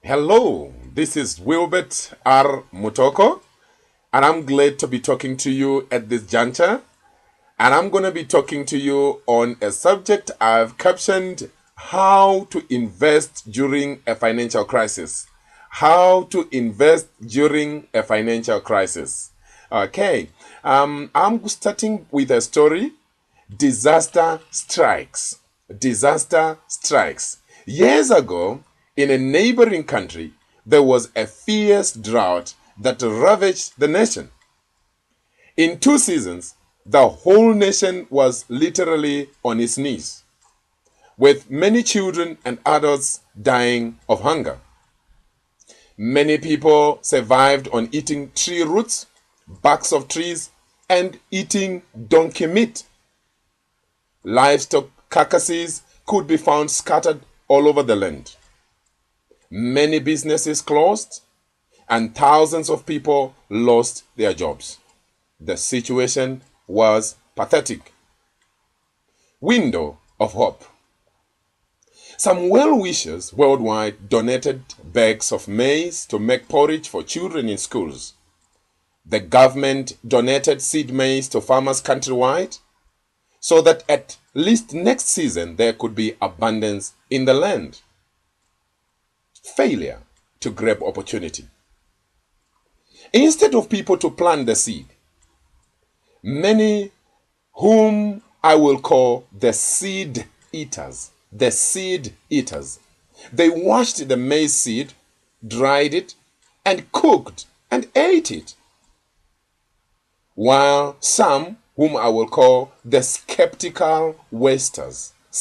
Hello, this is Wilbert R. Mutoko, and I'm glad to be talking to you at this juncture. And I'm going to be talking to you on a subject I've captioned How to Invest During a Financial Crisis. How to invest during a financial crisis. Okay, I'm starting with a story. Disaster strikes. Disaster strikes. Years ago, in a neighboring country, there was a fierce drought that ravaged the nation. In 2 seasons, the whole nation was literally on its knees, with many children and adults dying of hunger. Many people survived on eating tree roots, barks of trees, and eating donkey meat. Livestock carcasses could be found scattered all over the land. Many businesses closed, and thousands of people lost their jobs. The situation was pathetic. Window of hope. Some well-wishers worldwide donated bags of maize to make porridge for children in schools. The government donated seed maize to farmers countrywide so that at least next season there could be abundance in the land. Failure to grab opportunity. Instead of people to plant the seed, many whom I will call the seed eaters, they washed the maize seed, dried it, and cooked and ate it. While some, whom I will call the skeptical wasters, the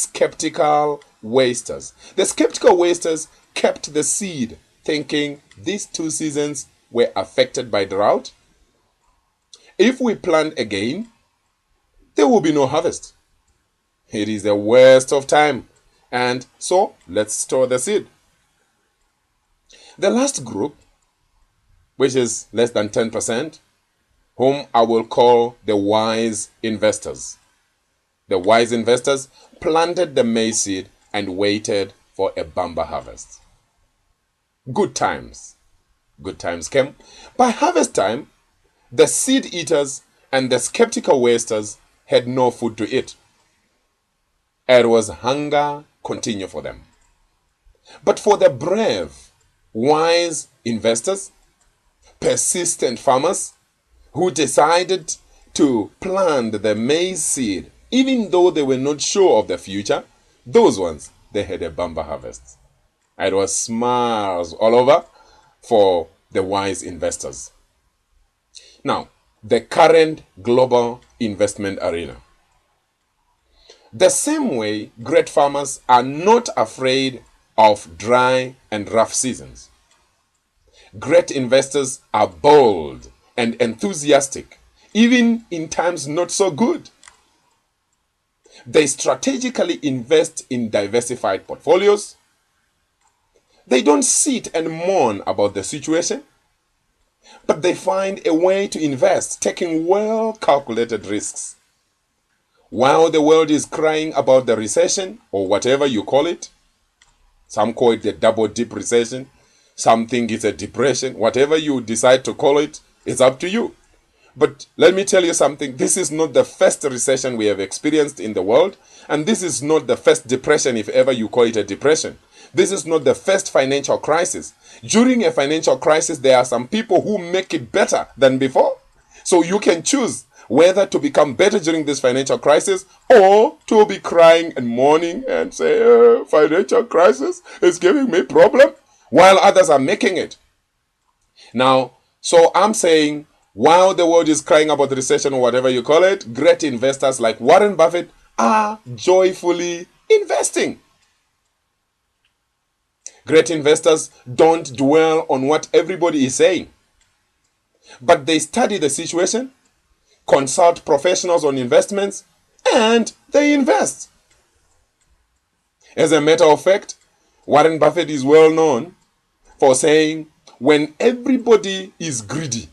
skeptical wasters kept the seed, thinking these 2 seasons were affected by drought. If we plant again, there will be no harvest. It is a waste of time, and so let's store the seed. The last group, which is less than 10%, whom I will call the wise investors. The wise investors planted the maize seed and waited for a bumper harvest. Good times came. By harvest time, the seed eaters and the skeptical wasters had no food to eat. It was hunger continue for them. But for the brave, wise investors, persistent farmers who decided to plant the maize seed, even though they were not sure of the future, those ones, they had a bumper harvest. It was smiles all over for the wise investors. Now, the current global investment arena. The same way great farmers are not afraid of dry and rough seasons. Great investors are bold and enthusiastic, even in times not so good. They strategically invest in diversified portfolios. They don't sit and mourn about the situation, but they find a way to invest, taking well-calculated risks. While the world is crying about the recession, or whatever you call it, some call it the double dip recession, some think it's a depression, whatever you decide to call it, it's up to you. But let me tell you something, this is not the first recession we have experienced in the world, and this is not the first depression, if ever you call it a depression. This is not the first financial crisis. During a financial crisis, there are some people who make it better than before. So you can choose whether to become better during this financial crisis or to be crying and mourning and say, financial crisis is giving me problem, while others are making it. Now, so I'm saying, while the world is crying about the recession or whatever you call it, great investors like Warren Buffett are joyfully investing. Great investors don't dwell on what everybody is saying, but they study the situation, consult professionals on investments, and they invest. As a matter of fact, Warren Buffett is well known for saying, when everybody is greedy,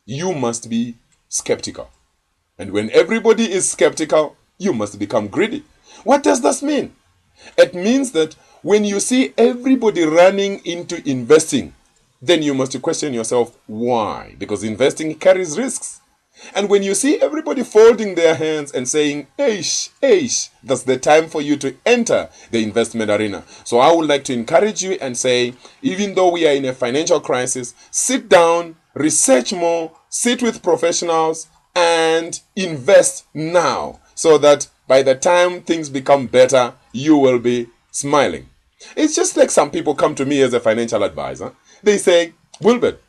you must be skeptical. And when everybody is skeptical, you must become greedy. What does this mean? It means that when you see everybody running into investing, then you must question yourself why. Because investing carries risks. And when you see everybody folding their hands and saying, eish, eish, that's the time for you to enter the investment arena. So I would like to encourage you and say, even though we are in a financial crisis, sit down, research more, sit with professionals, and invest now, so that by the time things become better, you will be smiling. It's just like some people come to me as a financial advisor. They say, Wilbert,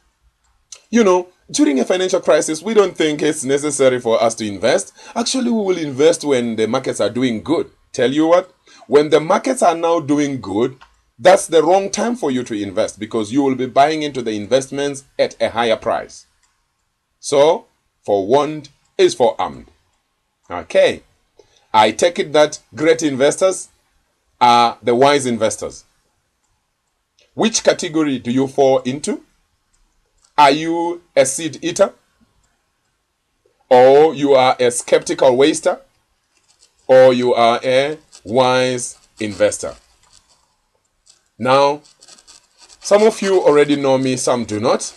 during a financial crisis, we don't think it's necessary for us to invest. Actually, we will invest when the markets are doing good. Tell you what, when the markets are now doing good, that's the wrong time for you to invest, because you will be buying into the investments at a higher price. So, forewarned is forearmed. Okay. I take it that great investors are the wise investors. Which category do you fall into? Are you a seed eater? Or you are a skeptical waster? Or you are a wise investor? Now, some of you already know me, some do not.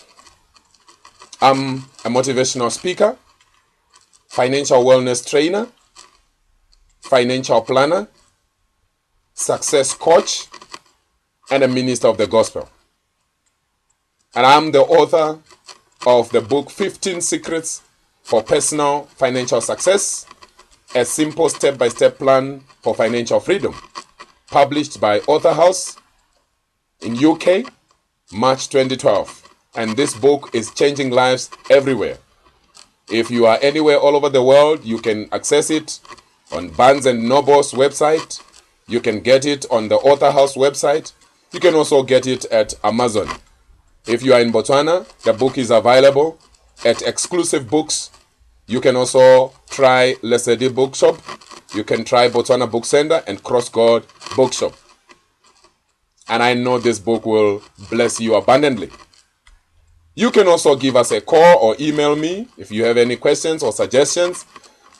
I'm a motivational speaker, financial wellness trainer, financial planner, success coach, and a minister of the gospel. And I'm the author of the book 15 Secrets for Personal Financial Success, a simple step-by-step plan for financial freedom, published by Author House in UK, March 2012. And this book is changing lives everywhere. If you are anywhere all over the world, you can access it on Barnes & Noble's website. You can get it on the Author House website. You can also get it at Amazon. If you are in Botswana, the book is available at Exclusive Books. You can also try Lesedi Bookshop. You can try Botswana Book Center and Cross God Bookshop. And I know this book will bless you abundantly. You can also give us a call or email me if you have any questions or suggestions.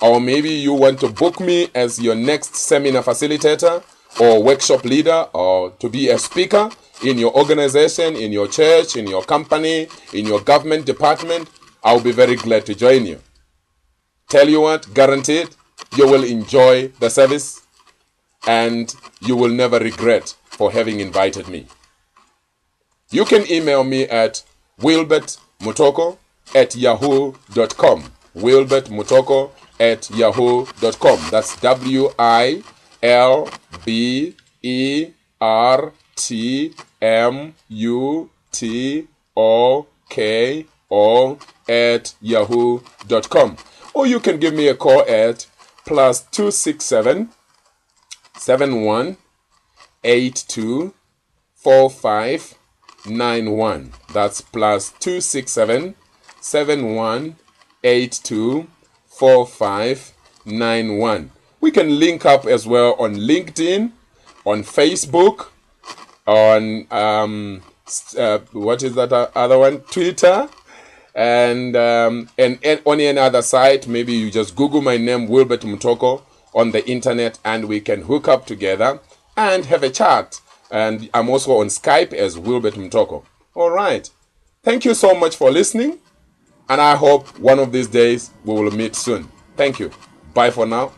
Or maybe you want to book me as your next seminar facilitator or workshop leader, or to be a speaker in your organization, in your church, in your company, in your government department. I'll be very glad to join you. Tell you what, guaranteed, you will enjoy the service and you will never regret for having invited me. You can email me at wilbertmutoko@yahoo.com. wilbertmutoko@yahoo.com. That's WILBERTMUTOKO@yahoo.com. Or you can give me a call at +267 71 82 45 91. That's +267 71 82 45 91. We can link up as well on LinkedIn, on Facebook, on what is that other one? Twitter, and on any other site. Maybe you just Google my name, Wilbert Mutoko, on the internet, and we can hook up together and have a chat. And I'm also on Skype as Wilbert Mutoko. All right. Thank you so much for listening. And I hope one of these days we will meet soon. Thank you. Bye for now.